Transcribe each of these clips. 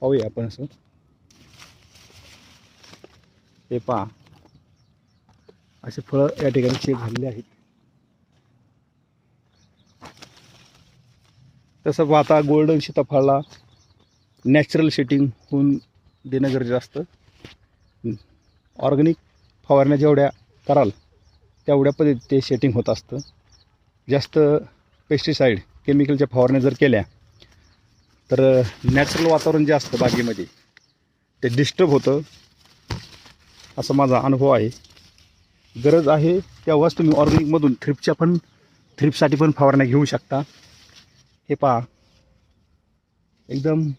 पाहूया आपण असं. हे पहा, असे फळं या ठिकाणी चेक झालेले आहेत. तसं पाहता गोल्डन सीताफळाला नॅचरल शेटिंग होऊन देणं गरजेचं असतं. ऑर्गॅनिक फवारण्या जेवढ्या कराल तेवढ्या पद्धतीत ते शेटिंग होत असतं. जास्त पेस्टिसाईड केमिकलच्या फवारण्या जर केल्या तर नॅचरल वातावरण जे असतं बागेमध्ये ते डिस्टर्ब होतं, असा माझा अनुभव आहे. गरज आहे तेव्हाच तुम्ही ऑर्गॅनिकमधून थ्रिप्ससाठी पण फवारण्या घेऊ शकता. हे पहा, एकदम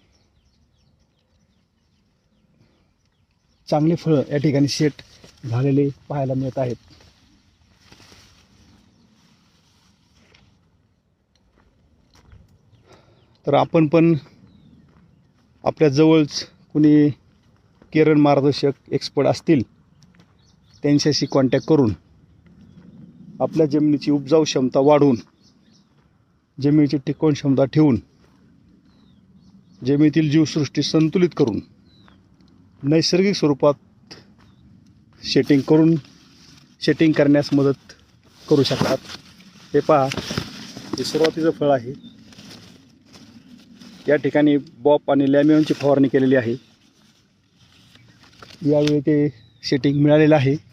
चांगले फळं या ठिकाणी सेट झालेले पाहायला मिळत आहेत. तर आपण पण आपल्या जवळच कुणी केरळ मार्गदर्शक एक्सपर्ट असतील त्यांच्याशी कॉन्टॅक्ट करून आपल्या जमिनीची उपजाऊ क्षमता वाढवून, जमिनीची टिकवण क्षमता ठेवून, जमिनीतील जीवसृष्टी संतुलित करून नैसर्गिक स्वरूपात शेटिंग करण्यास मदत करू शकतात. हे पहा, हे सुरुवातीचं फळ आहे. या ठिकाणी बॉप आणि लॅमिओनची फवारणी केलेली आहे. यावेळी ते शेटिंग मिळालेलं आहे.